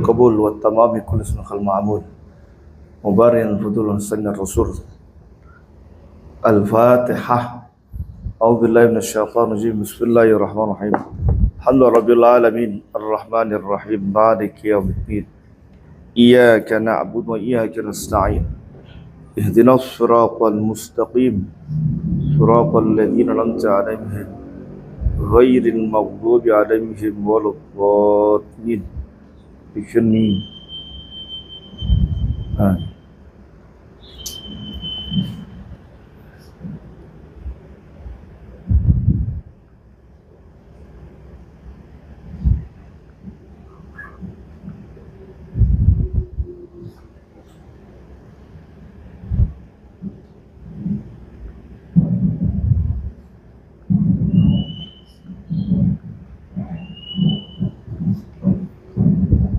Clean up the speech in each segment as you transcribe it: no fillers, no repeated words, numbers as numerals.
والقبول والتمام كل اسم المعمول مبارين الفضول سن الرسول. الفاتحة. أعوذ بالله من الشيطان الرجيم. بسم الله الرحمن الرحيم. الحمد لله رب العالمين الرحمن الرحيم مالك يوم الدين إياك نعبد وإياك نستعين اهدنا الصراط المستقيم صراط الذين أنعمت عليهم غير المغضوب عليهم ولا الضالين. بشني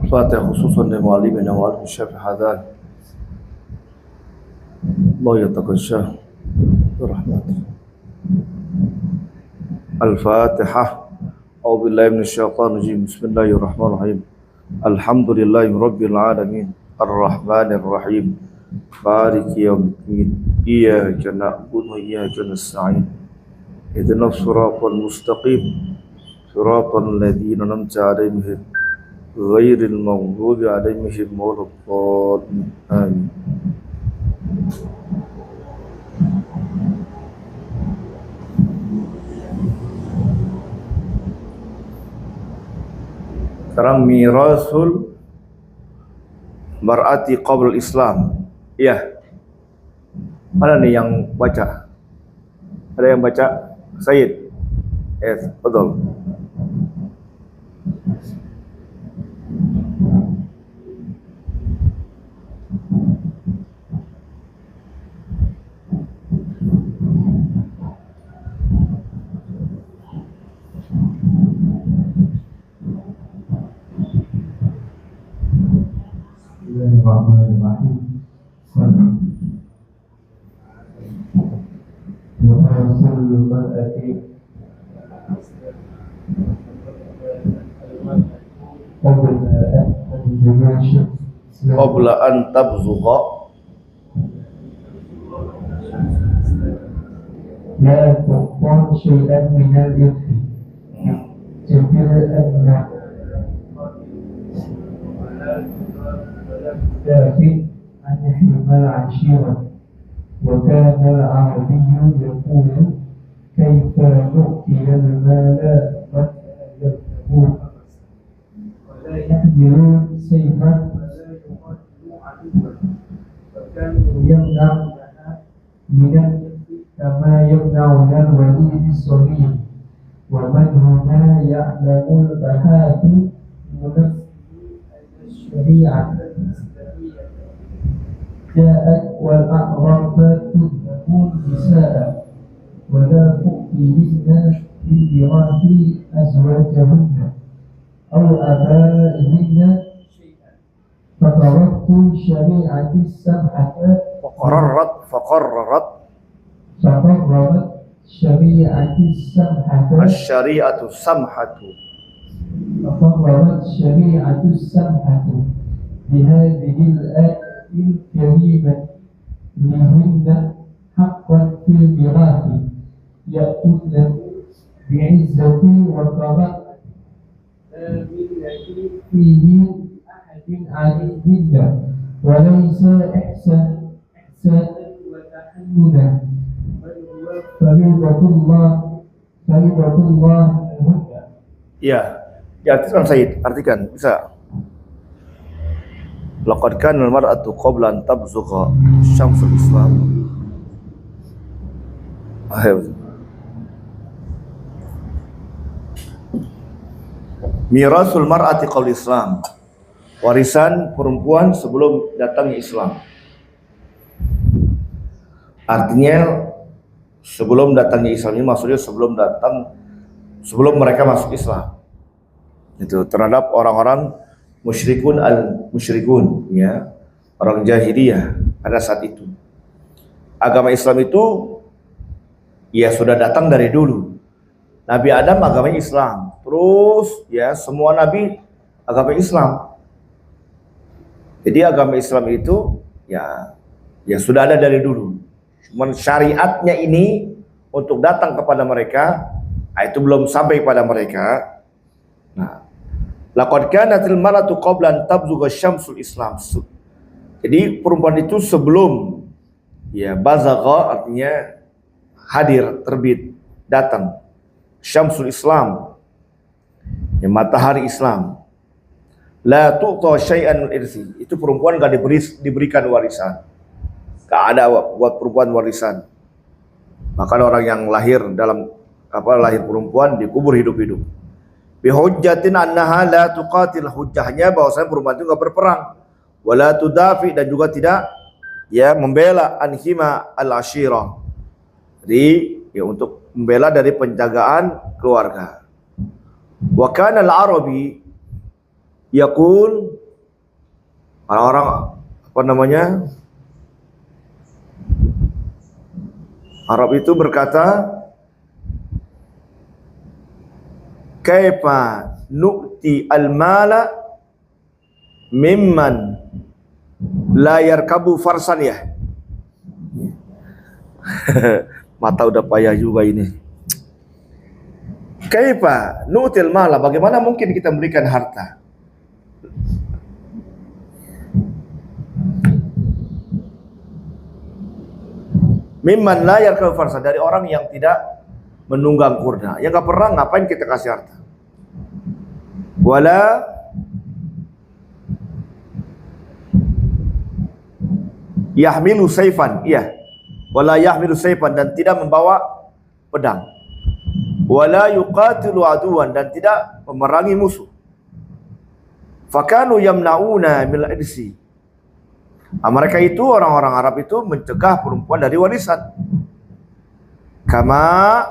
فاتح خصوصا لمعلمنا وعلم الشافع هذان الله يتغشاه برحمته. الفاتحة. أعوذ بالله من الشيطان الرجيم. بسم الله الرحمن الرحيم. الحمد لله رب العالمين الرحمن الرحيم مالك يوم الدين إياك نعبد وإياك نستعين اهدنا الصراط المستقيم صراط الذين أنعمت عليهم غير المغضوب عليهم ولا الضالين. آمين. Sekarang mirasul mar'ati qabla Islam. Iya. Mana nih yang baca? Ada yang baca? Said. Yes, betul. Bismillahirrahmanirrahim. Mirasul mar'ati qabla an tabzugha la tuqtan syai'an min al-ifki jabir anna دافع عن حمى العشيرة. وكان العربي يقول كيف نؤتي المال من يبتغون ولا يحملون سيفا وكانوا يمنعونها من كما يمنعون الوليد الصغير. ومن هنا يعلم البهاء منفذ الشريعة جاءت والأعراب تذهبون نساء ولا تؤتيهن بميراث أزواجهن أو آبائهن فقررت الشريعة السمحة فقررت الشريعة السمحة الشريعة السمحة فقررت الشريعة السمحة بهذه الآية الكريمة لهن حقا في الميراث يأتون بعزة وكرامة لا من فيه أحد عليهن وليس إحسانا وتحننا فريضة الله لهن. Ya, artikan Said, artikan bisa. Laqad kana al-mar'atu qabla an tabzugha syamsul Islam. Ayo. Mirasul mar'ati qabla Islam. Warisan perempuan sebelum datangnya Islam. Artinya sebelum datangnya Islam ini maksudnya sebelum mereka masuk Islam. Itu terhadap orang-orang musyrikun ya, orang jahiliyah pada saat itu. Agama Islam itu ya sudah datang dari dulu. Nabi Adam agamanya Islam, terus ya semua nabi agama Islam. Jadi agama Islam itu ya sudah ada dari dulu. Cuman syariatnya ini untuk datang kepada mereka, itu belum sampai pada mereka. Nah, laqad kanatil mar'atu qabla an tabzugha syamsul Islam. Jadi perempuan itu sebelum bazagha artinya hadir, terbit, datang. Syamsul Islam, matahari Islam. La tu'ta syai'an min irsi. Itu perempuan gak diberikan warisan. Gak ada buat perempuan warisan. Bahkan orang yang lahir perempuan dikubur hidup-hidup. Bihujjatin annaha la tuqatil, hujjahnya bahwasanya perempuan itu gak berperang. Wala tudafi, dan juga tidak membela anhima al-ashirah. Jadi untuk membela dari penjagaan keluarga. Wa kana al-arabi yaqul, orang-orang Arab itu berkata, kaifa nu'ti al-mala mimman la yarkabu farsan ya. Mata udah payah juga ini. Kaifa nu'til mala, bagaimana mungkin kita memberikan harta mimman la yarkabu farsan, dari orang yang tidak menunggang kurda, yang gak pernah, ngapain kita kasih harta. Wala yahmilu saifan, wala yahmilu saifan, dan tidak membawa pedang. Wala yuqatilu aduwan, dan tidak memerangi musuh. Fakanu yamnauna mil irsi, mereka itu, orang-orang Arab itu mencegah perempuan dari warisan. Kama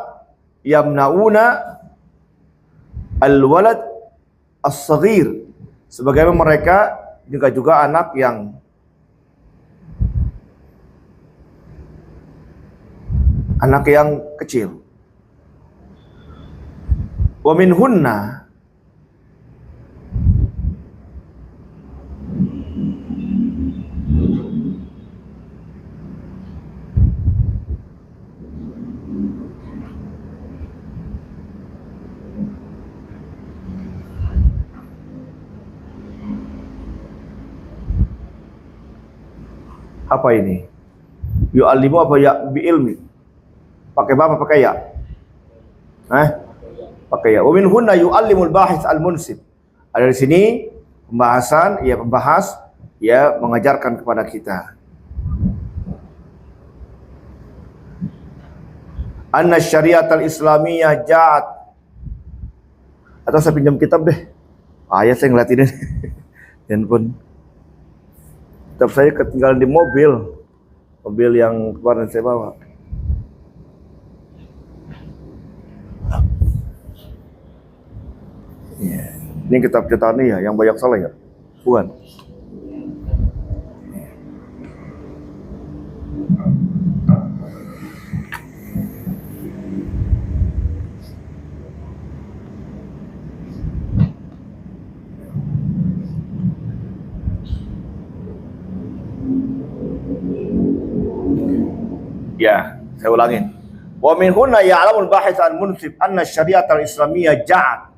yamnauna al-walad as-saghir, sebagaimana mereka juga anak yang kecil. Wa minhunna, apa ini? Yu'allimu apa ya bi ilmi? Pakai apa? Pakai ya? Pakai ya. Wa minhunna yu'allimul bahis al-munsib. Ada di sini pembahasan, pembahas mengajarkan kepada kita. Anna syariat al-islamiyah ja'at. Atau saya pinjam kitab deh. Saya ngeliatin ini. Handphone. Kitab saya ketinggalan di mobil yang kemarin saya bawa. Ini kitab cetakan yang banyak salah ya? Bukan? Saya ulangin. Wa min huna ya'lamul bahits al-munsib anna syariat al-islamiyah ja'at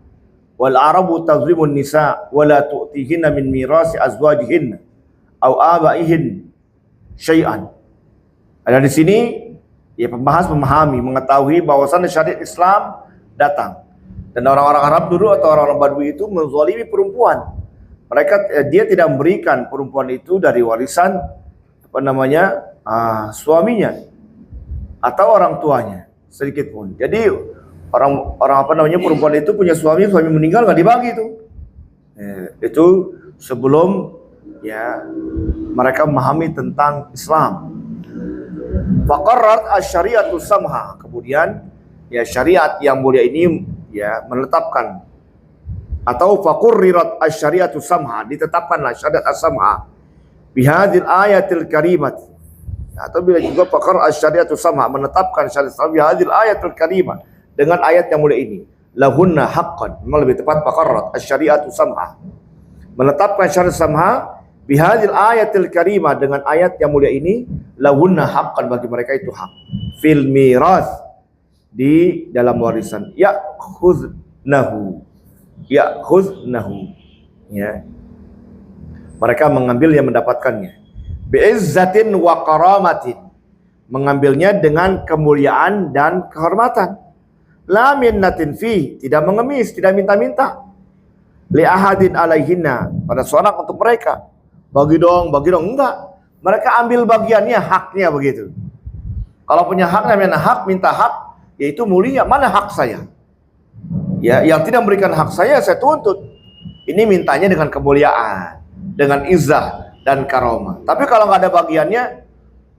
wal arabu tazlimun nisa wa la tu'tihinna min mirasi azwajihinna aw abaihin syai'an. Ada di sini pembahas memahami, mengetahui bahwasannya syariat Islam datang, dan orang-orang Arab dulu atau orang-orang Badui itu menzalimi perempuan. Dia tidak memberikan perempuan itu dari warisan suaminya atau orang tuanya sedikit pun. Jadi perempuan itu punya suami meninggal nggak dibagi itu. Itu sebelum mereka memahami tentang Islam. Faqarrat asy-syari'atu samha, kemudian syariat yang mulia ini menetapkan, atau faqurrirat asy-syari'atu samha, ditetapkanlah syariat as-samha bihadzal ayatil karimat, atau bila juga faqarrat asy-syari'atu samha, menetapkan syariat bihadzal ayatil karimat, dengan ayat yang mulia ini. Lahunna haqqan, memang lebih tepat faqarrat asy-syari'atu samha, menetapkan syariat samha Bihadil ayatil karimah, dengan ayat yang mulia ini, lahunna haqqan, bagi mereka itu hak. Fil miras, di dalam warisan. Ya'khuznahu. Ya. Mereka mengambil yang mendapatkannya. Bi'izzatin wa karamatin. Mengambilnya dengan kemuliaan dan kehormatan. La minnatin fi, tidak mengemis, tidak minta-minta. Li ahadin alaihinna, pada seorang untuk mereka. Bagi dong, enggak. Mereka ambil bagiannya, haknya begitu. Kalau punya hak, namanya hak, minta hak, yaitu mulia. Mana hak saya? Ya, yang tidak memberikan hak saya tuntut. Ini mintanya dengan kemuliaan, dengan izzah dan karomah. Tapi kalau nggak ada bagiannya,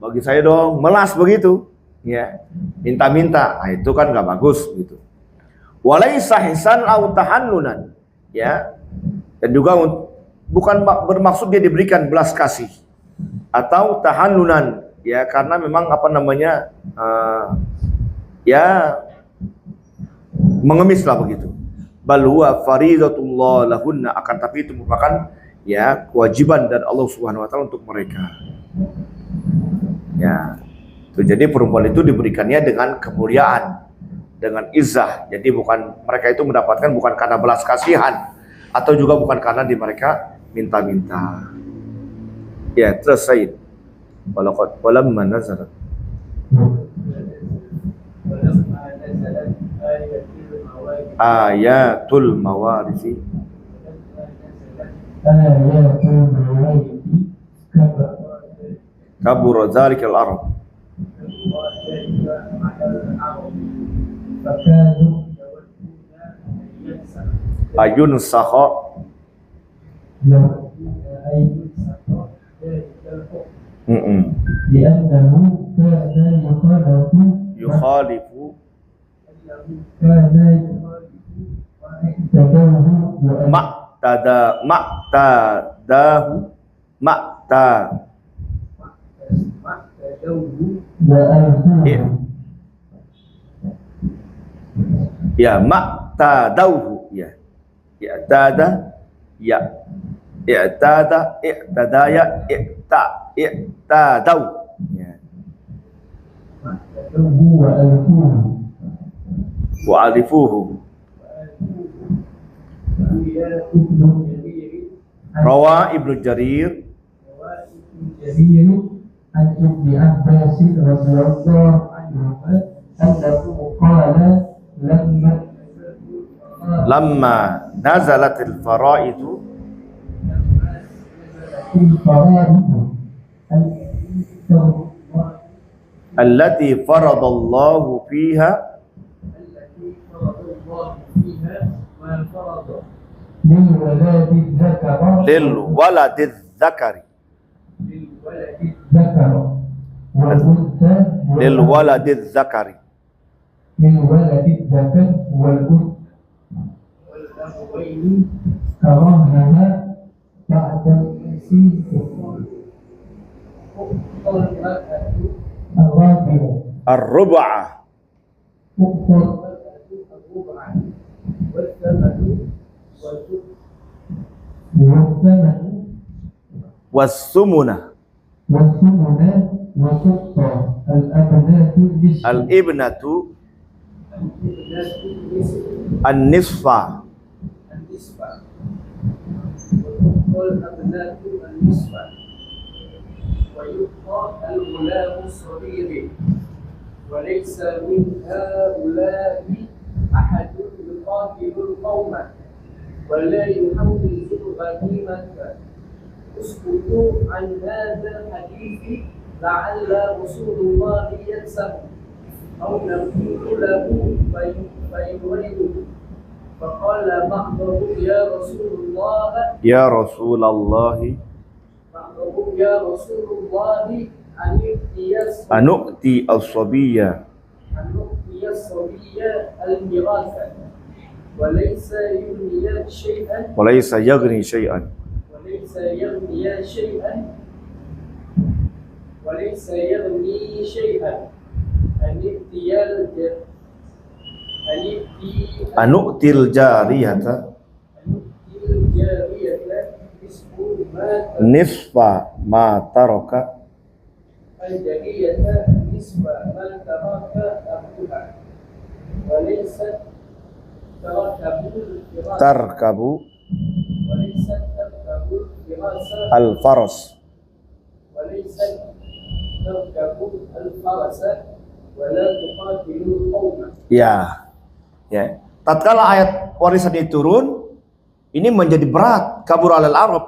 bagi saya dong, melas begitu. Ya, minta-minta, nah, itu kan nggak bagus gitu. Walaisa hisan au tahannunan. Ya, dan juga bukan bermaksud dia diberikan belas kasih atau tahannunan, ya, karena memang ya mengemis lah begitu. Bal huwa faridatullah lahunna, akan tapi itu merupakan ya kewajiban dari Allah Subhanahu wa taala untuk mereka. Ya. Itu jadi perempuan itu diberikannya dengan kemuliaan, dengan izzah. Jadi bukan mereka itu mendapatkan bukan karena belas kasihan atau juga bukan karena di mereka minta-minta. Ya, terus Said. Walaqad walamma nazarat ayatul mawarisi kabura dzalikal arab ayun sakha yukhalifu ya ma'tadauhu ya i'tada ya i'tada i'tadaya i'tadau ya wa alifuhu rawa Ibnu Jarir an Ibni Abbas radhiyallahu anhu annahu qala lamma nazalatil faraidu allati faradallahu fiha lil waladiz zakari lil waladiz zakari ar-rub'ah was-sumuna al-ibnatu an-nisfa ويبقى الغلام الصغير وليس من هؤلاء أحد يقاتل القوم ولا يحمل الغنيمة. اسكتوا عن هذا الحديث لعل رسول الله ينسه أو نقول له فيريده. فقال بعضهم يا رسول الله يا رسول الله أنؤتي الصبية الميراث وليس يغني شيئا أنؤتي الجارية مات nisfa ma taraka الجارية نصف ما ترك أبوها وليست تركب الفراش tarkabu وليست تركب الفراش al-faras. وليست تركب الفرس ولا تقاتل القوم. Ya, ya. Tatkala ayat warisan ini turun, ini menjadi berat. Kabur alal Arab,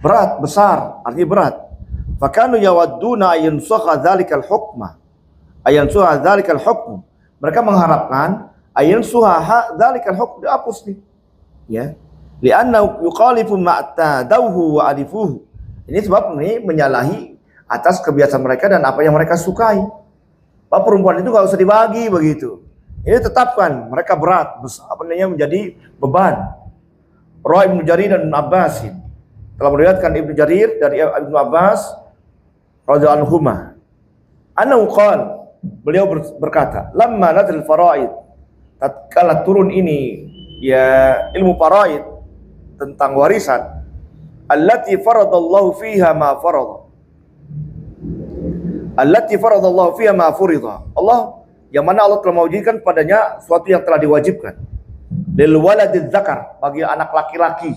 berat, besar, artinya berat. Fakanu yawadduna ayansukha dzalikal hukma. Ayansukha dzalikal hukm. Mereka mengharapkan ayansukha dzalikal hukm dihapus nih. Ya. Li'anna yukhalifu ma'tadawhu wa alifuhu. Ini sebab ini menyalahi atas kebiasaan mereka dan apa yang mereka sukai. Bahwa perempuan itu nggak usah dibagi begitu. Ini tetapkan mereka berat, apa namanya, menjadi beban. Rawi Ibnu Jarir dan Ibnu Abbas telah meriwayatkan Ibnu Jarir dari Ibnu Abbas radhiyallahu anhuma. Annahu qala, beliau berkata, lamma nazal faraid, tatkala turun ini ya ilmu faraid tentang warisan, allati faradallahu fiha ma farada. Allati faradallahu fiha ma furida. Allah yang mana Allah telah mewajibkan padanya suatu yang telah diwajibkan. Lil waladiz zakar, bagi anak laki-laki.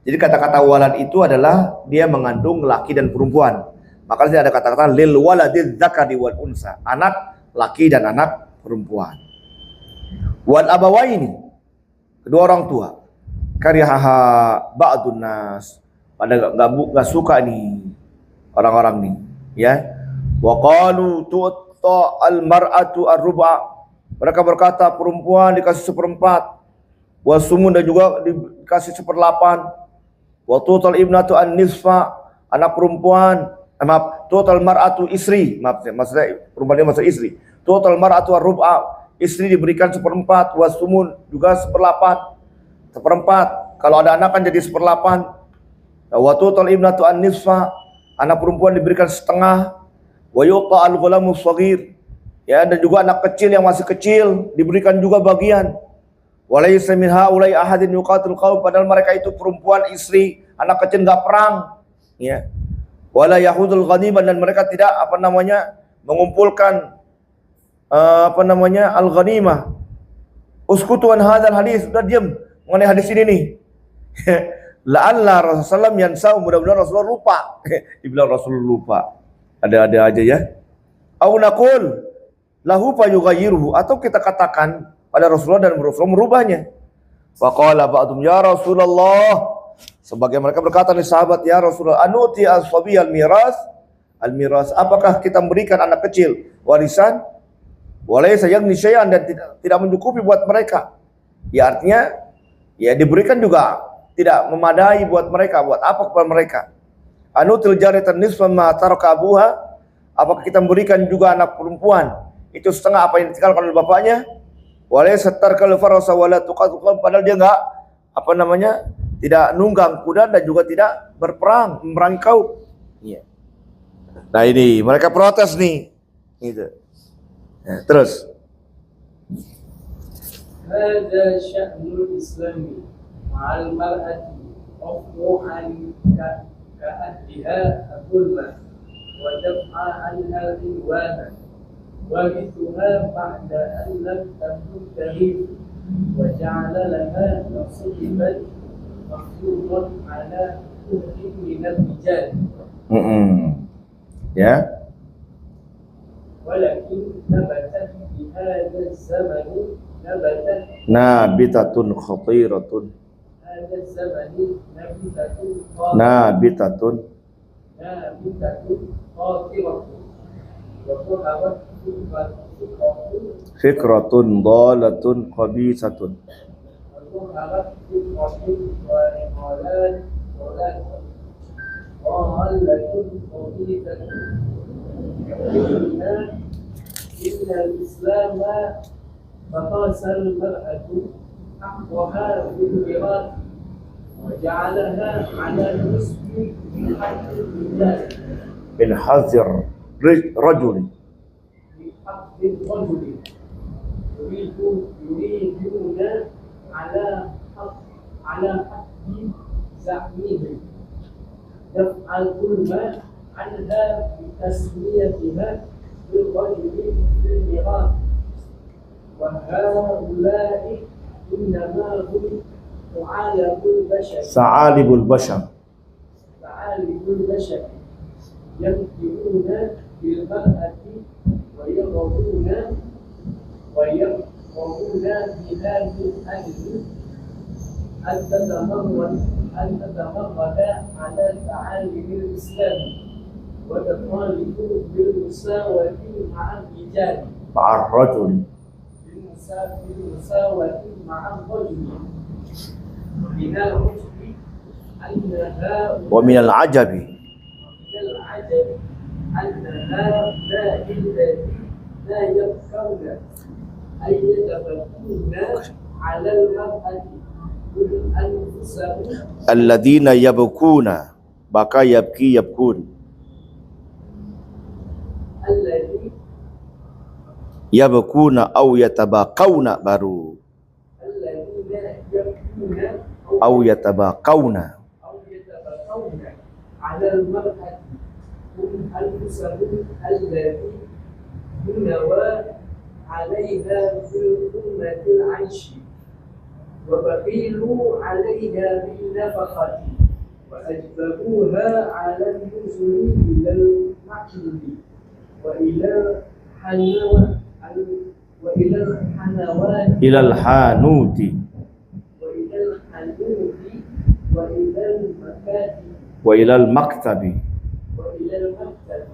Jadi kata-kata walad itu adalah dia mengandung laki dan perempuan. Maka ada kata-kata lil waladiz zakari wal unsa, anak laki dan anak perempuan. Wal abawaini, kedua orang tua. Karihaha ba'dun nas, pada enggak suka nih orang-orang nih, ya. Wa qalu tu'ta al mar'atu ar-ruba'. Mereka berkata perempuan dikasih seperempat. Wa sumun, dan juga dikasih seperlapan. Wa tu'tal ibnatu an-nisfa, anak perempuan, tu'tal mar'atu istri, maksudnya perempuan maksud istri. Tu'tal mar'atu ar-ruba', istri diberikan seperempat. Wa sumun, juga seperempat. Kalau ada anak kan jadi seperlapan. Wa tu'tal ibnatu an-nisfa, anak perempuan diberikan setengah. Wa yuqa al-ghulamu shaghir, ya, dan juga anak kecil yang masih kecil diberikan juga bagian. Walaysa min haula'i ahadin yuqatil qaum, padahal mereka itu perempuan, istri, anak kecil enggak perang, ya. Wala yahudul ghanimah, dan mereka tidak mengumpulkan al-ghanimah. Uskutu an hadzal hadis, sudah diam mengenai hadis ini nih. La'alla Rasulullah yansau, mudah-mudahan Rasulullah lupa. Dibilang Rasulullah lupa. Ada-ada aja ya. Au naqul lahu fa yughayyiruhu, atau kita katakan pada Rasulullah dan Rasulullah merubahnya. Wa qala ba'dhum ya Rasulullah, sebagai mereka berkata nih sahabat, ya Rasulullah, anuti as-sabi al-miras, apakah kita memberikan anak kecil warisan? Walaysa yaghni syai'an, dan tidak mencukupi buat mereka. Ya artinya ya diberikan juga tidak memadai buat mereka, buat apa kepada mereka? Anutil jariyatan nisfa ma taraka abuha, apakah kita memberikan juga anak perempuan itu setengah apa yang ditinggalkan oleh bapaknya? Walaysa tarkal farasa wala tuqatul, padahal dia enggak tidak nunggang kuda dan juga tidak memerangi kaum. Iya. Nah ini mereka protes nih. Gitu. Nah, terus. Hadza sya'nul islami ma'al mar'ati afru'an كأهلها الظلمة ودفع عنها الإنوانة ورثها بعد أن لم تكن تغيب وجعل لها نصيبا مفروضا على كل من الرجال. Ya. ولكن نبتت في هذا الزمن nabitatun khatiratun. هذا الزمن nabitatun خاطرة وظهرت fikratun dhalatun khabisatun. وظهرت فكرة وإقالات ضالة خبيثة. إن الإسلام فقاس المرأة حقها في الميراث وجعلها على النصف من حق الرجال min hazir rajuli. من حق الرجل يريدون على حق زعمهم الظلم عنها بتسميتها بالرجل بالميراث وهؤلاء إنما هم ثعالب البشر Sa'alibul bashar. ثعالب البشر يمكنون بالمرأة ويرغبون بها من أجل أن تتمرد على تعاليم الإسلام وتطالب بالمساواة مع الرجال Ma'ar-rajul. بالمساواة مع الرجل من العجب أنها Wa minal ajabi. من العجب أن هؤلاء الذين لا يبكون أن يتبكون على المرأة من أنفسهم Alladhina yabkuna. Baka yabki yabkun. الذين Yabkuna aw yatabaqawna baru. يبكون Aw yatabaqawna. أو يتبكون على المرأة من أنفسهم الذي نوى عليها في الأمة العيش وبخيلوا عليها بالنفقة وأجبروها على النزل إلى المحل وإلى الحنوات Ilal hanuti. وإلى الحنوت وإلى المكاتب Wa ilal maktabi. وإلى المكتب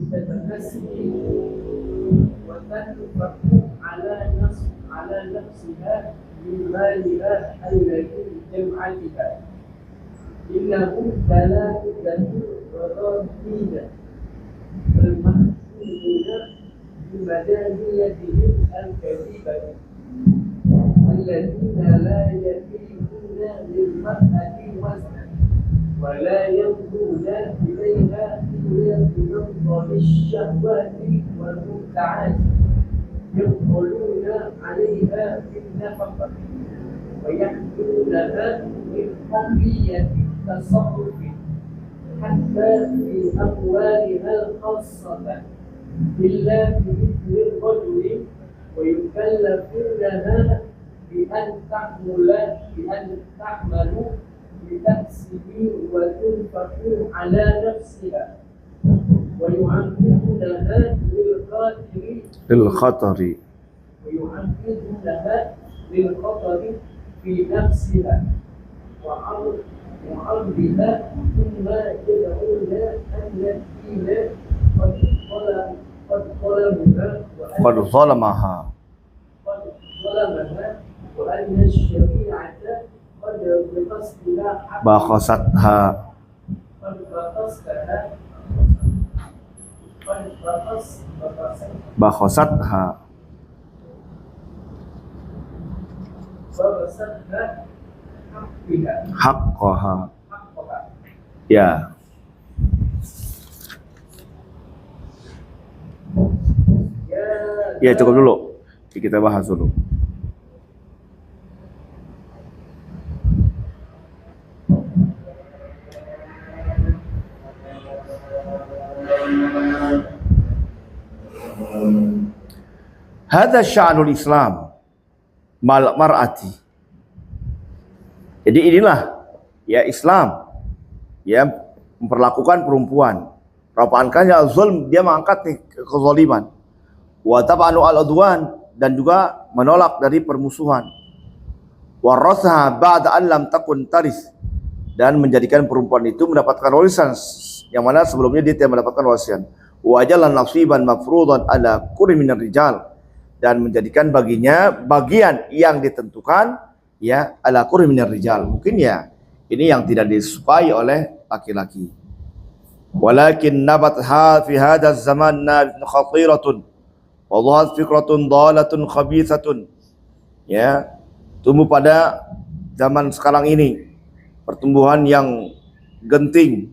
لتتكسب وتنفق على نفسها من مالها الذي جمعتها إنهم ثلاثة وضالين المحكومون بمدانيتهم الكذبة الذين لا يقيمون للمرأة وزنا ولا ينظرون إليها إلا بنظر الشهوات والمتعات يدخلون عليها بالنفقة ويحملونها من حرية التصرف حتى في أموالها الخاصة إلا بإذن الرجل ويكلفونها بأن تعمل لتكسب وتنفق على نفسها ويعمدونها للخطر. ويعمدونها للخطر في نفسها وعرضها ثم يدعون الذين قد ظلمها Qad zalamaha. وأن الشريعة قد بقصدها Bakhasatha. قد بقصدها Bakhasatha. بقصدها Haqqaha. حقها Ya. Ya cukup dulu. Kita bahas dulu. Hadza sya'nul Islam mal mar'ati. Jadi inilah ya Islam ya memperlakukan perempuan. Rapaankannya zulm, dia mengangkat nih kezaliman. Wa tab'anu al-udwan, dan juga menolak dari permusuhan. Warasha ba'da an lam takun taris, dan menjadikan perempuan itu mendapatkan warisan yang mana sebelumnya dia tidak mendapatkan warisan. Wa jalan nasiban mafruḍan ala kulli minar rijal, dan menjadikan baginya bagian yang ditentukan ya ala kulli minar rijal. Mungkin ya ini yang tidak disukai oleh laki-laki. Walakin nabat fi hadha zaman khatiratun wa dhahat fikratun dhalatun khabithatun. Ya, tumbuh pada zaman sekarang ini pertumbuhan yang genting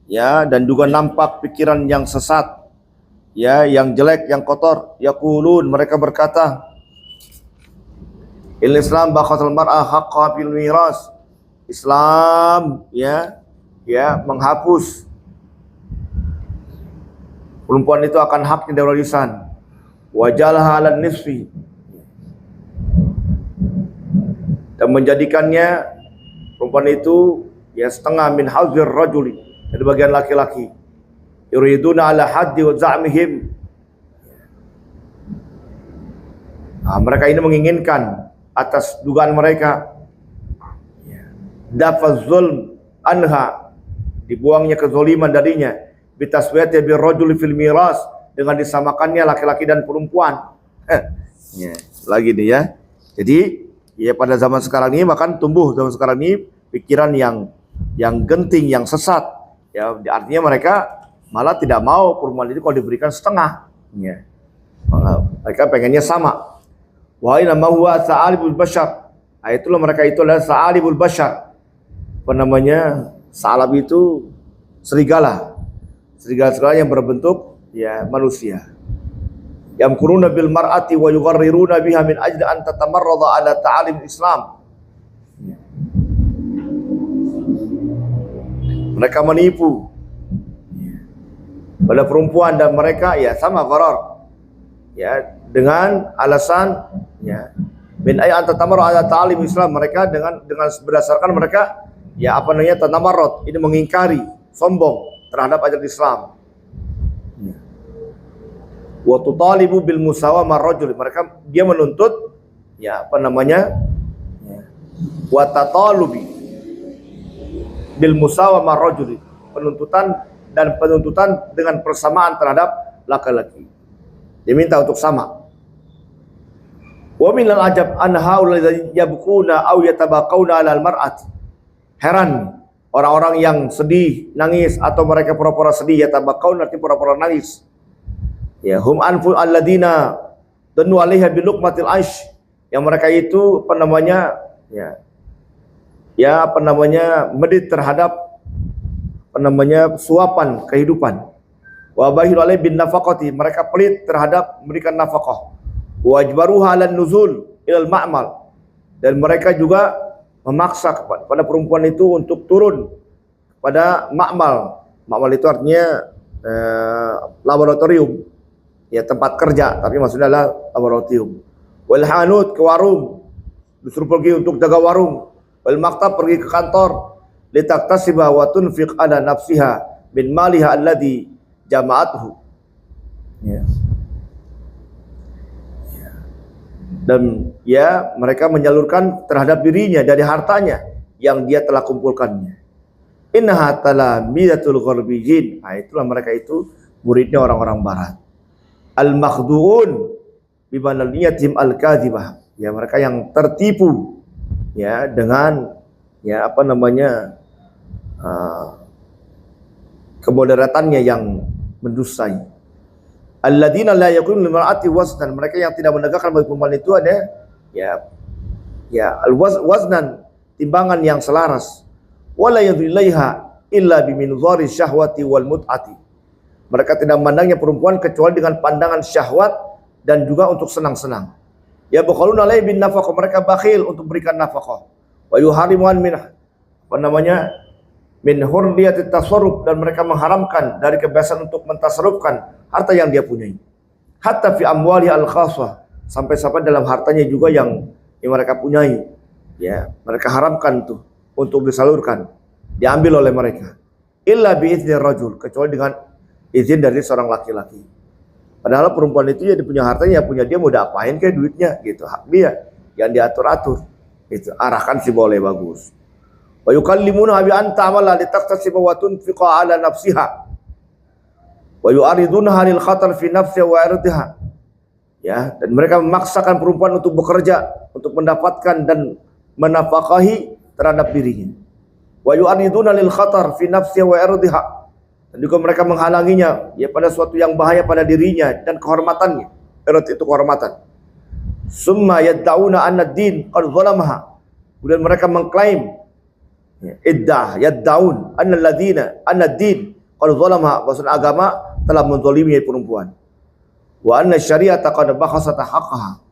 ya, dan juga nampak pikiran yang sesat ya, yang jelek, yang kotor. Yaqulun, mereka berkata, Islam bakhatul mar'ah haqqa fil miras. Islam ya ya menghapus perempuan itu akan haknya dari warisan. Wajalaha 'alan nisfi, dan menjadikannya perempuan itu ya setengah min hauzir rajuli, dari bagian laki-laki. Yuriduna 'ala haddi wa za'mihim. Nah, mereka ini menginginkan atas dugaan mereka dafaz zulm anha, dibuangnya kezaliman darinya, bitaswiyati bir rajuli fil miras, dengan disamakannya laki-laki dan perempuan. Ya, lagi nih ya. Jadi ya pada zaman sekarang ini, bahkan tumbuh zaman sekarang ini pikiran yang genting, yang sesat. Ya, artinya mereka malah tidak mau perempuan itu kalau diberikan setengah. Ya. Malah mereka pengennya sama. Wa inna ma huwa sa'alibul bashar. Nah, itulah mereka itu adalah sa'alibul bashar. Apa namanya? Sa'alab itu serigala. Serigala yang berbentuk ya manusia. Yamkuruna bil mar'ati wa yugharriruna biha min ajli an tatamarrada ala ta'alim Islam. Mereka menipu pada perempuan dan mereka ya sama gharar. Ya, dengan alasan ya min ay an tatamarrada ala ta'alim Islam, mereka dengan berdasarkan mereka ya apa namanya tatamarrad, ini mengingkari, sombong terhadap ajaran Islam. Wa tutalibu bil musawamah rajul, mereka dia menuntut ya apa namanya wa tatalubi bil musawamah rajul, penuntutan dengan persamaan terhadap laki-laki, diminta untuk sama. Wa minal ajab an haula yabquna aw yatabaquna 'alal mar'ati, heran orang-orang yang sedih, nangis, atau mereka pura-pura sedih, yatabaquna arti pura-pura nangis. Ya, hum anful alladina danu 'alaiha bi luqmatil aish, yang mereka itu apa namanya apa namanya medit terhadap apa namanya suapan kehidupan. Wa bahilu 'alaihi bin nafaqati, mereka pelit terhadap memberikan nafkah. Wa ajbaruha 'alan nuzul ilal ma'mal, dan mereka juga memaksa kepada perempuan itu untuk turun pada ma'mal. Ma'mal itu artinya laboratorium. Ya, tempat kerja, tapi maksudnya adalah laboratorium. Wal hanut, ke warung, disuruh pergi untuk jaga warung. Wal maktab, pergi ke kantor. Litaktasiba wa tunfiq ala nafsiha min maliha alladhi jama'athu. Ya. Dan ya mereka menyalurkan terhadap dirinya dari hartanya yang dia telah kumpulkannya. Innaha talamidatul gharbiyyin. Nah, itulah mereka itu muridnya orang-orang barat. Al-makhdu'un bimana niyatim al-kadhibah, ya mereka yang tertipu ya dengan ya apa namanya kemoderatannya yang mendustai. Alladzina la yakunu limar'ati waznan, mereka yang tidak menegakkan bagi perempuan itu ada al-waznan, timbangan yang selaras. Wala yadhilaiha illa biminzari syahwati wal mut'ati, mereka tidak memandangnya perempuan kecuali dengan pandangan syahwat dan juga untuk senang-senang. Ya bakhaluna alaihi bin nafaqah, mereka bakhil untuk berikan nafkah. Wa yuharimuan min apa namanya min hurriyatit tasarruf, dan mereka mengharamkan dari kebiasaan untuk mentasarrufkan harta yang dia punyai. Hatta fi amwali al-khasah, sampai-sampai dalam hartanya juga yang mereka punyai. Ya, mereka haramkan tuh untuk disalurkan, diambil oleh mereka. Illa bi izni rajul, kecuali dengan izin dari seorang laki-laki. Padahal perempuan itu ya dia punya hartanya, punya dia, mau diapain kayak duitnya gitu, hak dia yang diatur-atur. Itu arahkan si boleh bagus. Wa yukallimuna bi anta amala litaqtasiba wa tunfiqa ala nafsiha wa yu'ariduna halil khatar fi nafsiha wa irdiha. Ya, dan mereka memaksakan perempuan untuk bekerja, untuk mendapatkan dan menafkahi terhadap dirinya. Wa yu'ariduna lil khatar fi nafsiha wa irdiha, dan juga mereka menghalanginya ya pada suatu yang bahaya pada dirinya dan kehormatannya. Ird itu kehormatan. Summa yad'una anna ad-din qad zalamaha, kemudian mereka mengklaim yad'un anna ad-din qad zalamaha, bahwa agama telah menzalimi perempuan. Wa anna syari'ata qad bakhasat haqqaha,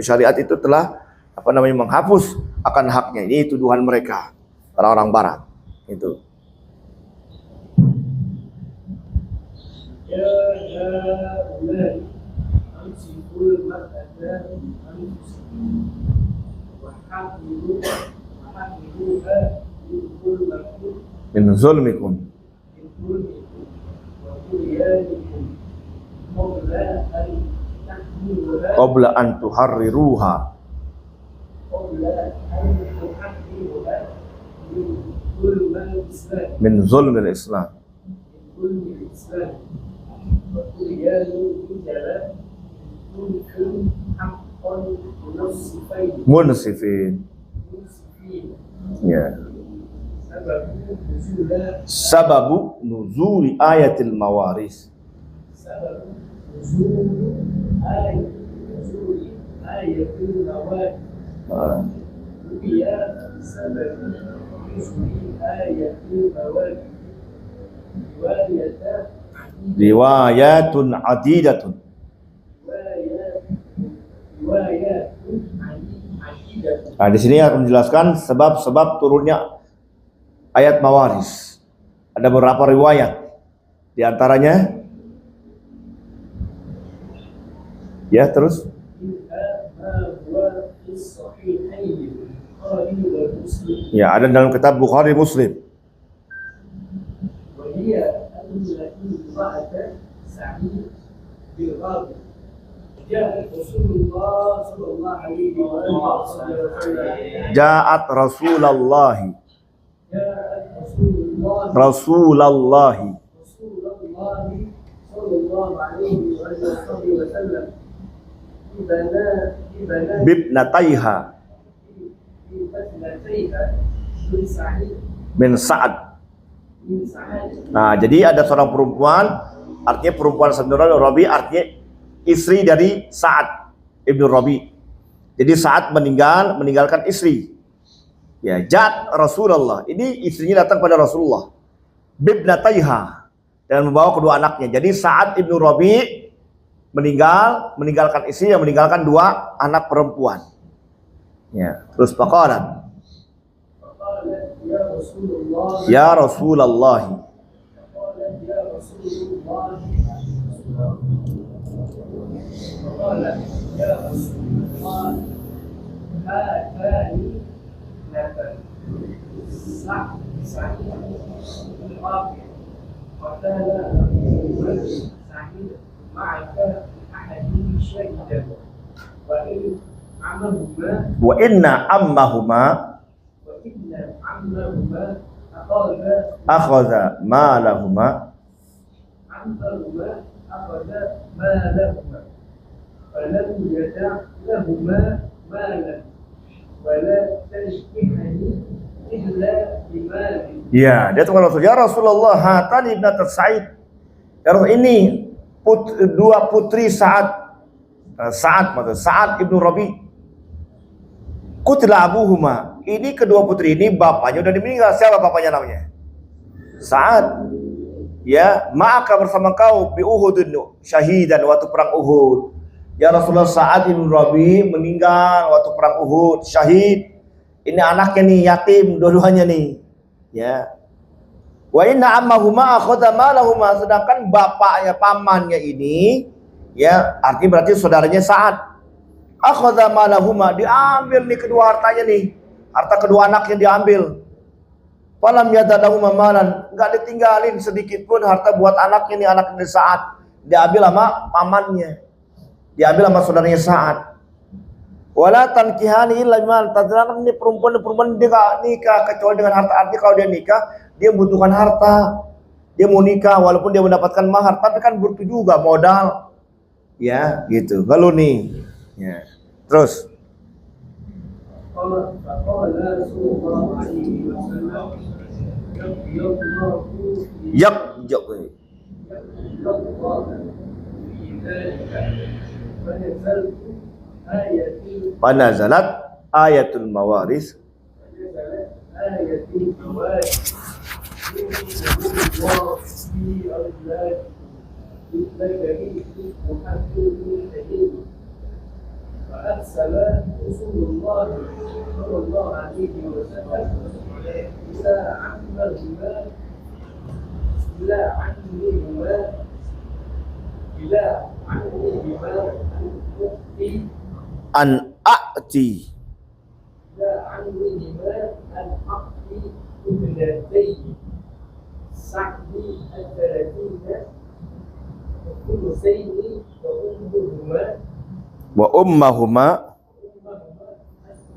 syariat itu telah apa namanya menghapus akan haknya. Ini tuduhan mereka orang-orang barat itu. يا هؤلاء أمسكوا المرأة أنفسكم وحملوها min zulmikum من ظلمكم وطغيانكم قبل أن تحملوها qabla an tuharriruha قبل أن تحملوها من ظلم الإسلام min zulmil Islam. ظلم الإسلام وطغيان الرجال منكم حقا منصفين Munsifin. منصفين Ya. سبب نزول Sababu nuzuli ayatil mawaris. سبب نزول آية النواه Ah. هي سبب نزول آية النواه Riwayatun adidatun. روايات عديدة Nah, di sini akan menjelaskan sebab-sebab turunnya ayat mawaris. Ada beberapa riwayat. Di antaranya ya, terus منها ما هو في الصحيحين البخاري ومسلم ya, ada dalam kitab Bukhari Muslim. وهي أن امرأة سعيد بالغرب جاءت رسول الله صلى الله عليه وسلم Ja'at Rasulullahi جاءت رسول الله Rasulullahi رسول الله صلى الله عليه وسلم ببناتها bibnataiha بابنتيها من سعيد min Sa'ad. من سعاد Nah, jadi ada seorang perempuan, artinya perempuan sebenarnya Rabi, artinya istri dari Sa'ad ibnu Rabi. Jadi Sa'ad meninggalkan istri. Ya, Ja'at Rasulullah. Ini istrinya datang pada Rasulullah. Bibnataiha, dan membawa kedua anaknya. Jadi Sa'ad ibnu Rabi meninggalkan istri yang meninggalkan dua anak perempuan. Ya, terus faqalat, فقالت يا رسول الله ya Rasulullah. فقالت يا رسول الله فقالت يا رسول الله هاتان ابنتان سعيد الرابع وكان أبوهما سعيد معك أحدهم شهيدا وإن عمهما Wa inna ammahuma وإن عمهما akhadha malahuma عمهما أخذ مالهما فلم يدع لهما مالا ولا تشبهني إلا بمال Ya, dia tukar Rasul. Ya Rasulullah, hatani ibnat Sa'id. Ya Rasul, ini dua putri Sa'ad. Sa'ad ibnu Rabi. Qutila abuhuma. Ini kedua putri ini bapaknya udah meninggal. Siapa bapaknya namanya? Sa'ad. Ya, maka bersama kau bi Uhudun syahidan waktu perang Uhud. Ya Rasulullah, Sa'ad ibnu Rabi meninggal waktu perang Uhud, syahid. Ini anaknya nih, yatim dua-duanya nih. Ya. Wa inna ammahuma akhadha malahuma, sedangkan bapaknya pamannya ini ya, artinya berarti saudaranya Sa'ad. Akhadha malahuma, diambil nih kedua hartanya nih. Harta kedua anaknya diambil. Falam yadalahuma malan, enggak ditinggalin sedikit pun harta buat anaknya nih, anaknya Sa'ad. Diambil sama pamannya. Diambil sama saudaranya Sa'ad. Wala tankihani illa mal, tadran ini perempuan dia enggak nikah kecuali dengan harta. Artinya kalau dia nikah, dia membutuhkan harta. Dia mau nikah walaupun dia mendapatkan mahar, tapi kan butuh juga modal. Ya, gitu. Kalau nih. Ya. Terus فقال رسول الله عليه وسلم يقي الله yak الله في ذلك فنزلت آية panazalat ayatul mawaris فنزلت آية الفوائد يقول الله في أولاد للذكر مثل حظ الأنثيين فأرسل رسول الله صلى الله عليه وسلم إلى عمهما إلى عني بما أنفقتي an a'ti. إلى عني بما أنفقتي ابنتي سعدي الثلاثين الثلثين Wa ummahuma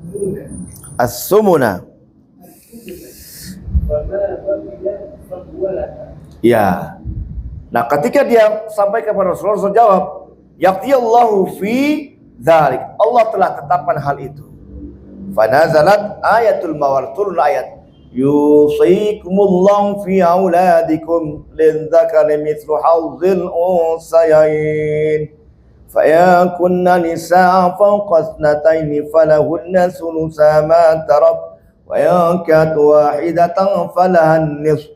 السنون as-sumuna. وما بقي فضولها. Ya. Nah, ketika dia sampai kepada Rasulullah, Rasul jawab, yaqdiyallahu fi dzalik. Allah telah tetapkan hal itu. Fanazalat ayatul mawar, turun ayat yusikumullahu fi auladikum lidzakari mithlu hadzil unsayain فإن كن نساء فوق اثنتين فلهن ثلثا ما ترك وإن كانت واحدة فلها النصف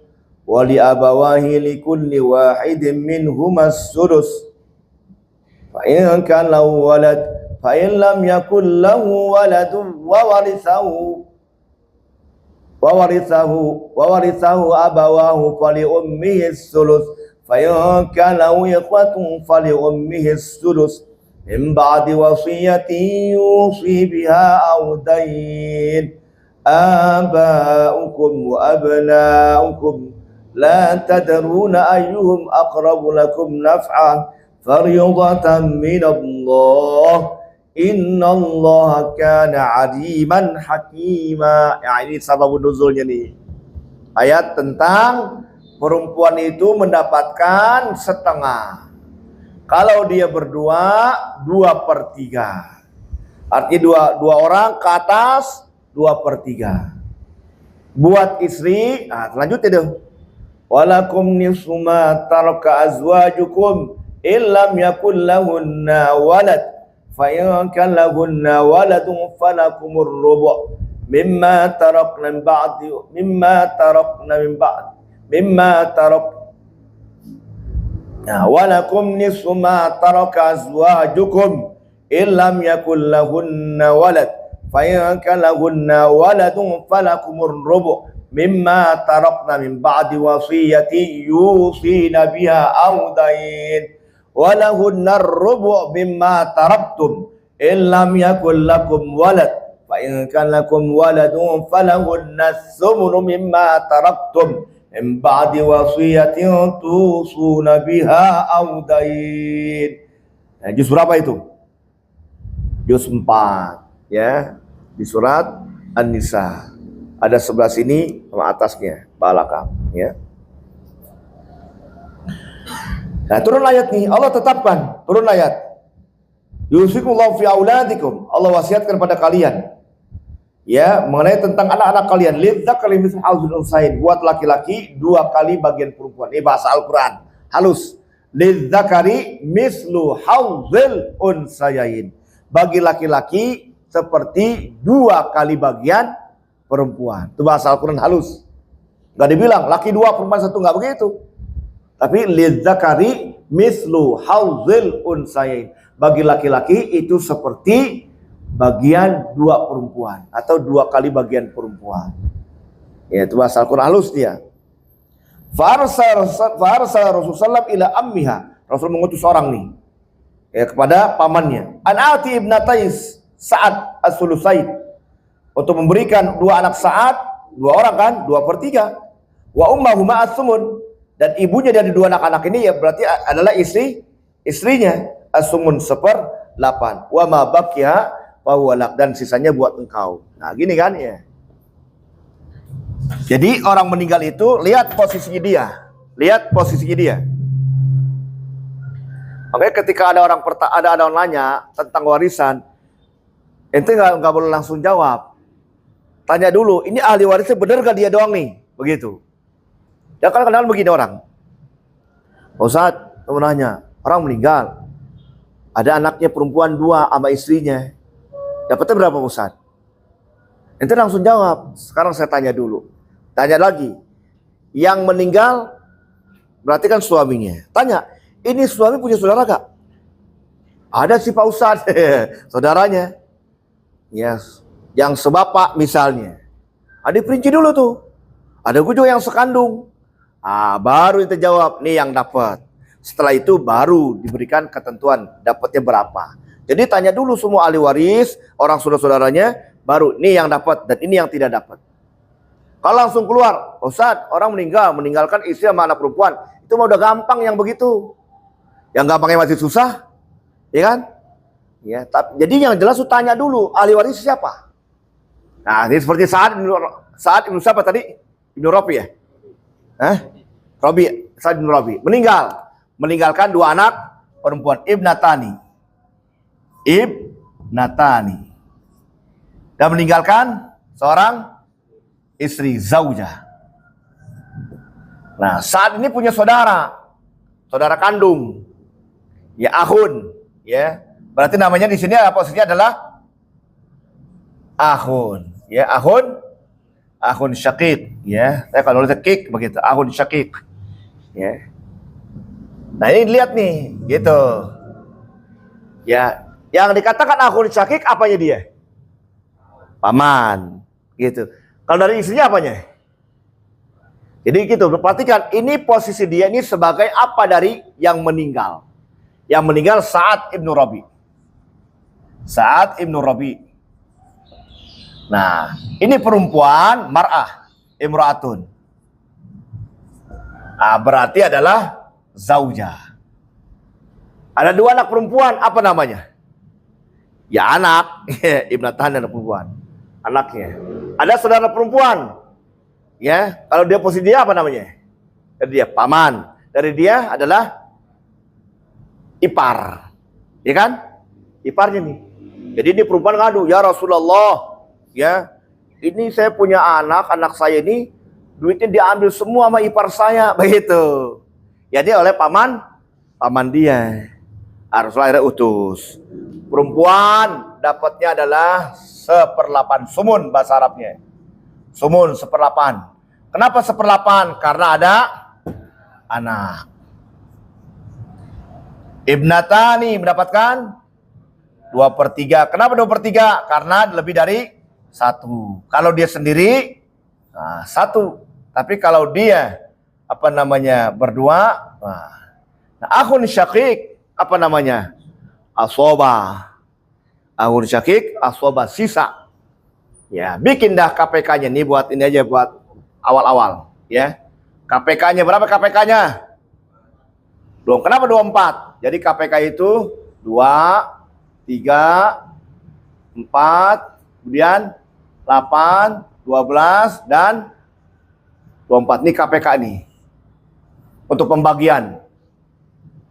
ولأبواه لكل واحد منهما السدس فإن كان له ولد فإن لم يكن له ولد وورثه أبواه فلأمه الثلث فإن كان له إخوة فلأمه السدس من بعد وصية يوصي بها أو دين آباؤكم وأبناؤكم لا تدرون أيهم أقرب لكم نفعا فريضة من الله إن الله كان عليما حكيما. Ya, ini sabab nuzulnya nih. Ayat tentang perempuan itu mendapatkan setengah. Kalau dia berdua, 2/3. Artinya dua orang ke atas, 2/3. Buat istri, nah selanjutnya dong. Walakum nisfu ma taraka azwajukum illam yakul lahunna walad. Fa in kana lahunna waladun falakumur rubu' mimma tarakna min ba'di mimma tarak. Nah, walakum nisfu ma taraka azwajukum illam yakul lahunna walad fa in kana lahunna waladun falakumur rubu' mimma tarakna min ba'di wasiyati yusina biha aw dain walahunna rubu' mimma taraktum illam yakul lakum walad fa in kana lakum waladun falahunna thumnu mimma taraktum min ba'di wasiyatin tusuna biha aw dain. Nah, juz berapa itu? Juz 4 ya, di surat An-Nisa. Ada sebelah sini sama atasnya, balakang ya. Nah, turun ayat nih, Allah tetapkan, turun ayat. Yusikumullahu fi auladikum. Allah wasiatkan pada kalian ya, mengenai tentang anak-anak kalian, lidzakari mithlu hadzil unsayain, buat laki-laki 2 kali bagian perempuan. Ini bahasa Al-Qur'an halus. Lidzakari mithlu hadzil unsayain, bagi laki-laki seperti 2 kali bagian perempuan. Itu bahasa Al-Qur'an halus. Enggak dibilang laki 2 perempuan 1, enggak begitu. Tapi lidzakari mithlu hadzil unsayain, bagi laki-laki itu seperti bagian 2 perempuan atau 2 kali bagian perempuan. Ya, itu bahasa Al-Qur'an halus dia. Farsal Rasulullah ila ammiha. Rasul mengutus orang nih ya kepada pamannya. An'ati ibnatais Sa'ad as-Sulusain, untuk memberikan 2 anak Sa'ad, 2 orang kan, 2/3. Wa ummahuma as-sumun, dan ibunya dari 2 anak-anak ini ya berarti adalah istrinya. As-sumun 1/8. Wa ma baqiya fawalak, dan sisanya buat engkau. Nah gini kan ya. Jadi orang meninggal itu lihat posisinya dia, Oke, ketika ada orang nanya tentang warisan, ente nggak boleh langsung jawab. Tanya dulu, ini ahli warisnya bener gak dia doang nih, begitu. Ya kan kadang-kadang begini orang. Ustadz, mau nanya, orang meninggal, ada anaknya perempuan 2 sama istrinya. Dapatnya berapa Ustaz? Ente langsung jawab. Sekarang saya tanya dulu. Tanya lagi. Yang meninggal berarti kan suaminya. Tanya, ini suami punya saudara gak? Ada sih Pak Ustaz. Saudaranya. Yes. Yang sebapak misalnya. Ada perinci dulu tuh. Ada juga yang sekandung. Baru kita jawab, nih yang dapat. Setelah itu baru diberikan ketentuan dapatnya berapa. Jadi tanya dulu semua ahli waris, orang saudara-saudaranya, baru ini yang dapat dan ini yang tidak dapat. Kalau langsung keluar, Ustaz, orang meninggalkan istri sama anak perempuan, itu mah udah gampang yang begitu. Yang gampangnya masih susah, ya kan? Ya, jadi yang jelas tuh tanya dulu ahli waris siapa. Nah, ini seperti saat Ibnu siapa tadi? Ibnu Rabi ya? Saat Ibnu Rabi meninggalkan dua anak perempuan, Ibnatani, dan meninggalkan seorang istri, zaujah. Nah, saat ini punya saudara kandung, ya akhun, ya. Berarti namanya di sini posisinya adalah akhun, ya akhun syakik, ya. Saya kalau nulis syakik begitu, akhun syakik, ya. Nah ini lihat nih, gitu, ya. Yang dikatakan akhun syakik apanya dia? Paman, gitu. Kalau dari istrinya apanya? Jadi gitu, perhatikan ini posisi dia ini sebagai apa dari yang meninggal. Yang meninggal Sa'ad Ibnu Rabi. Nah, ini perempuan mar'ah, imra'atun. Berarti adalah zaujah. Ada dua anak perempuan, apa namanya? Ya anak, ibnatan anak perempuan. Anaknya. Ada saudara perempuan. Ya, kalau dia posisi dia apa namanya? Dari dia paman. Dari dia adalah ipar. Ya kan? Iparnya nih. Jadi ini perempuan ngadu, ya Rasulullah, ya, ini saya punya anak saya ini duitnya diambil semua sama ipar saya, begitu. Jadi oleh paman dia. Rasulullah akhirnya utus. Perempuan dapatnya adalah 1/8 sumun bahasa Arabnya. Sumun 1/8. Kenapa 1/8? Karena ada anak. Ibnatani mendapatkan 2/3. Kenapa 2/3? Karena lebih dari 1. Kalau dia sendiri, 1. Tapi kalau dia berdua, nah akhun syakik apa namanya? Asoba. Akhun syakik asoba sisa. Ya, bikin dah KPK-nya nih buat ini aja buat awal-awal, ya. KPK-nya berapa KPK-nya? Kenapa 24? Jadi KPK itu 2, 3, 4, kemudian 8, 12, dan 24. Ini KPK nih. Untuk pembagian.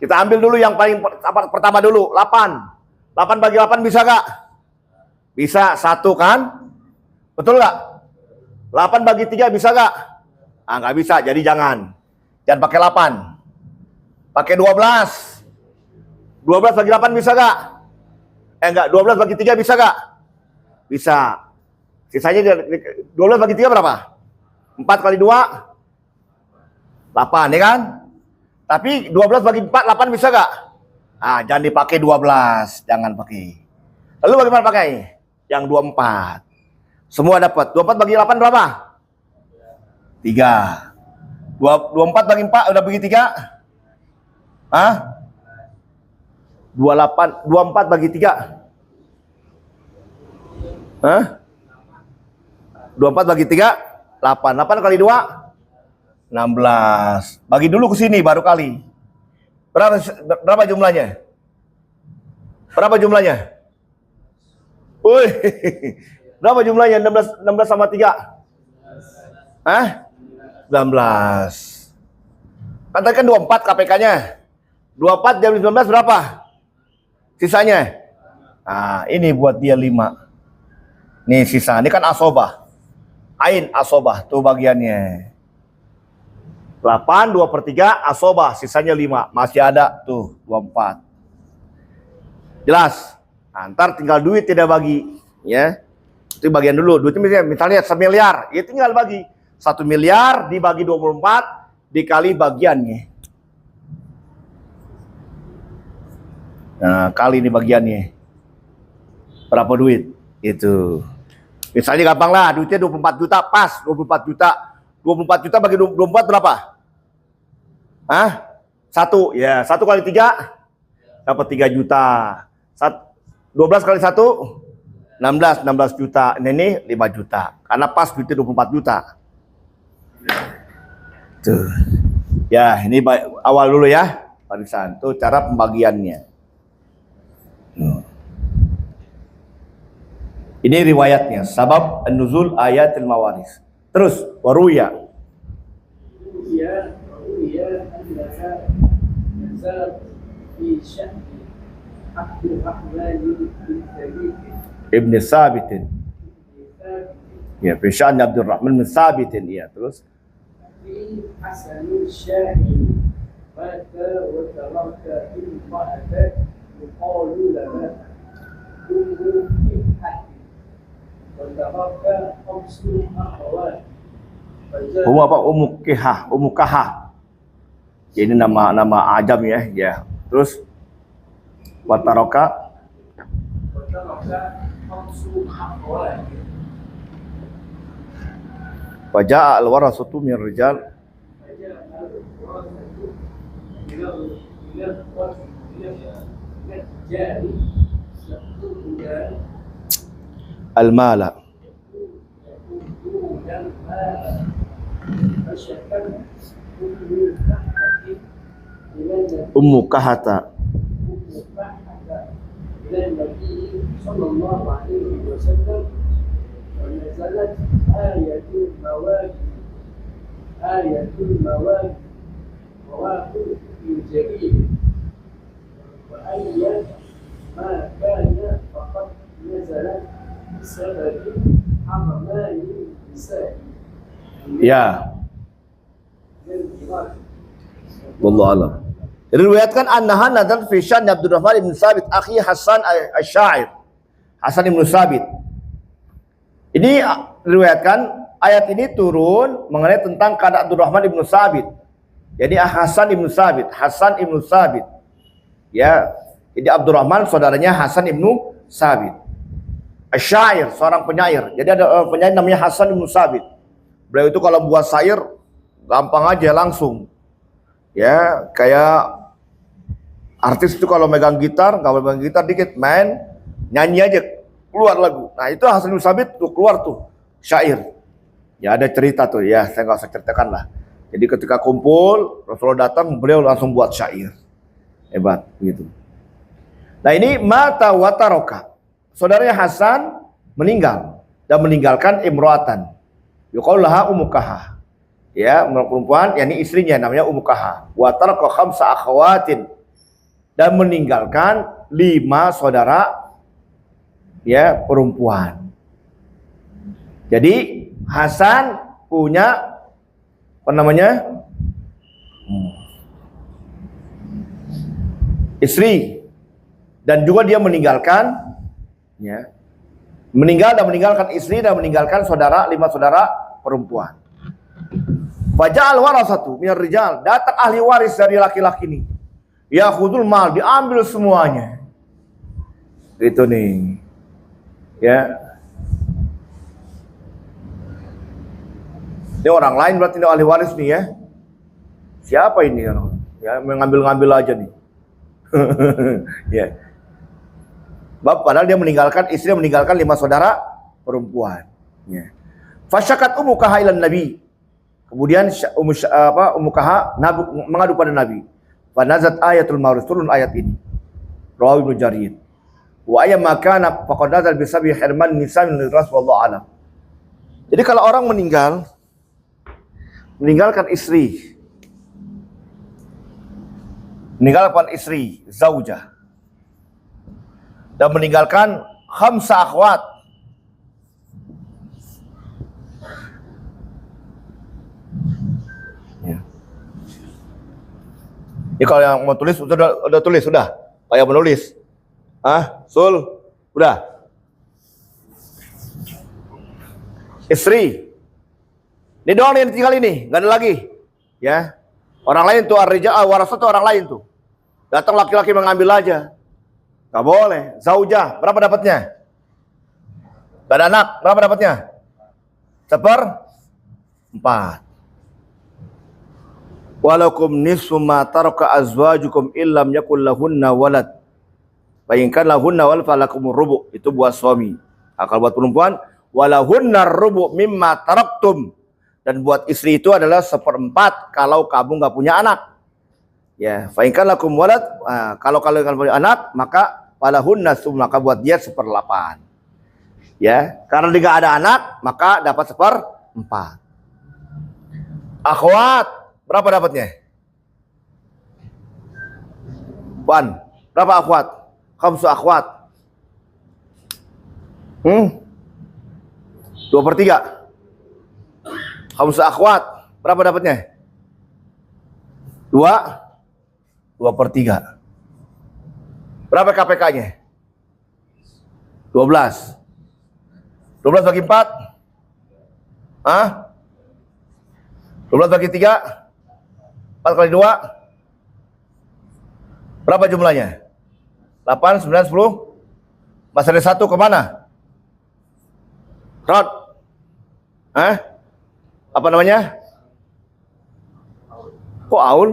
Kita ambil dulu yang paling pertama dulu, 8. 8 bagi 8 bisa gak? Bisa, 1 kan? Betul gak? 8 bagi 3 bisa gak? Gak bisa, jadi jangan pakai 8. Pakai 12. 12 bagi 8 bisa gak? Enggak, 12 bagi 3 bisa gak? Bisa. Sisanya 12 bagi 3 berapa? 4 kali 2 8, ya kan? Tapi 12 bagi 4 8 bisa gak? Jangan dipakai 12, jangan pakai. Lalu bagaimana pakai? Yang 24. Semua dapat. 24 bagi 8 berapa? 3. 24 bagi 4 udah bagi 3? 24 bagi 3. 24 bagi 3 8. 8 kali 2 16. Bagi dulu ke sini baru kali. Berapa jumlahnya? Berapa jumlahnya? Wih. Berapa jumlahnya? 16 sama 3? 19. Kan tadi kan 24 KPK-nya. 24 jam 19 berapa? Sisanya? Ini buat dia 5. Nih sisa. Ini kan asobah. Ain asobah. Tuh bagiannya. 8, 2/3 asobah. Sisanya 5. Masih ada. Tuh 24. Jelas? Ntar tinggal duit tidak bagi. Ya. Itu bagian dulu. Duitnya misalnya 1 miliar. Ya tinggal bagi. 1 miliar dibagi 24 dikali bagiannya. Nah, kali ini bagiannya. Berapa duit? Itu. Misalnya gampang lah, duitnya 24 juta, pas 24 juta. 24 juta bagi 24 berapa? 1, ya 1 kali 3 dapat 3 juta. 12 kali 1 16 juta. Ini 5 juta. Karena pas duitnya 24 juta. Tuh. Ya, ini awal dulu ya. Warisan. Tuh cara pembagiannya. Ini riwayatnya. Sabab nuzul ayatil mawaris. Terus, waruya. Ibn Sabitin. Ya, Fishan Abdurrahman bin Sabitin. Ya, terus. Hasanul Syahid maka wa taraka imra'atan yuqalu laha ummu hati wa taraka khamsu akhawat. Apa? Ummu Kahah. Ini nama ajam ya. Ya. Terus Wataraka khamsu akhawat. Faja'a al-warasatu min rijal al-mala Ummu Kahata ونزلت آية المواد مواقف في جميع وأي ما كان فقد نزلت بسبب حرمان النساء. Ya. Wallahu a'lam. Diriwayatkan annaha nazal fi syan Abdurrahman bin Sabit akhi Hasan asy-Sya'ir. Hasan bin Sabit. Ini diriwayatkan ayat ini turun mengenai tentang keadaan Abdurrahman bin Sabit. Jadi Hasan bin Sabit. Ya, jadi Abdurrahman saudaranya Hasan bin Sabit. Asy-Sya'ir, seorang penyair. Jadi ada penyair namanya Hasan bin Sabit. Beliau itu kalau buat syair gampang aja langsung. Ya, kayak artis itu kalau megang gitar dikit main, nyanyi aja keluar lagu. Nah, itu Hasan bin Sabit tuh keluar tuh syair. Ya ada cerita tuh ya, saya nggak usah ceritakan lah. Jadi ketika kumpul, Rasulullah datang, beliau langsung buat syair. Hebat gitu. Nah, ini mata wataroka. Saudaranya Hasan meninggal dan meninggalkan imro'atan. Yuqaulaha Ummu Kahah. Ya, perempuan, yakni istrinya namanya Ummu Kahah. Wa taraka khamsa akhawatin, dan meninggalkan 5 saudara ya perempuan. Jadi Hasan punya apa namanya? Istri, dan juga dia meninggalkan ya, meninggalkan istri dan meninggalkan 5 saudara perempuan. Faja'al warasatu minar rijal, datang ahli waris dari laki-laki ini. Ya khudul mal, diambil semuanya. Itu nih. Ya. Ini orang lain berarti ini ahli waris nih ya. Siapa ini orang? Ya, mengambil-ngambil aja nih. Ya. Padahal dia meninggalkan istri, meninggalkan 5 saudara perempuan. Ya. Fasyakat Ummu Kahah ilan Nabi. Kemudian Ummu Kahah mengadu pada Nabi. Fanazat ayatul mawaris, turun ayat ini. Rawi Ibnu Jarir. Wa ayya makana faqad nazal bi sabi hirman nisa min ras wallahu alam. Jadi kalau orang meninggalkan istri, zaujah, dan meninggalkan khamsa akhwat, ya. Ini kalau yang mau tulis udah tulis sudah, kayak menulis, Sul, udah. Istri, ini doang yang tinggal ini, nggak ada lagi, ya. Orang lain tuh ar-rijal warasat tuh orang lain tuh. Datang laki-laki mengambil aja. Gak boleh. Zaujah, berapa dapatnya? Gak ada anak, berapa dapatnya? 1/4. Walakum nisfu ma taraka azwajukum illam yakul lahunna walad. Bayangkan lahunna wal falakumur rubu. Itu buat suami. Kalau buat perempuan, walahunna rubu mimma taraktum. Dan buat istri itu adalah 1/4 kalau kamu nggak punya anak. Ya, bayangkan lakum walad. Kalau kalian punya anak, maka walahunna maka buat dia 1/8. Ya, karena dia nggak ada anak, maka dapat 1/4. Akhwat, berapa dapatnya? Wan, berapa akhwat? Khamsu akhwat. 2/3. Khamsu akhwat, berapa dapatnya? 2/3. Berapa KPK-nya? 12. 12 bagi 4? 12 bagi 3? 4 kali 2? Berapa jumlahnya? 8, 9, 10? Masih ada 1 kemana? Rod? Apa namanya? Kok Aul?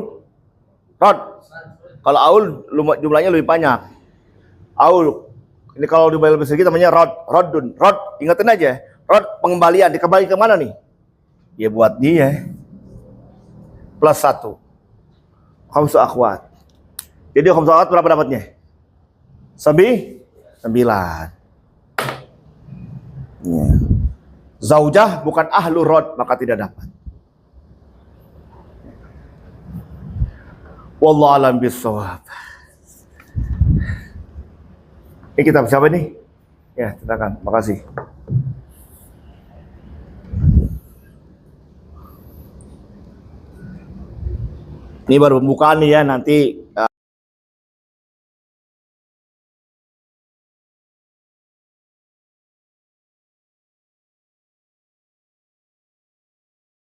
Rod? Kalau Aul jumlahnya lebih banyak. Aul. Ini kalau di bahasa sedikit namanya Rodun. Rod, ingetin aja. Rod pengembalian. Dikembali ke mana nih? Ya buat dia. Plus 1. Khamsu akhwat. Jadi khamsu akhwat berapa dapatnya? 9. Ya. Zaujah bukan ahlu rod, maka tidak dapat. Wallahu a'lam bishawab. Ini kitab siapa nih? Ya, silakan. Makasih. Ini baru pembukaan nih ya, nanti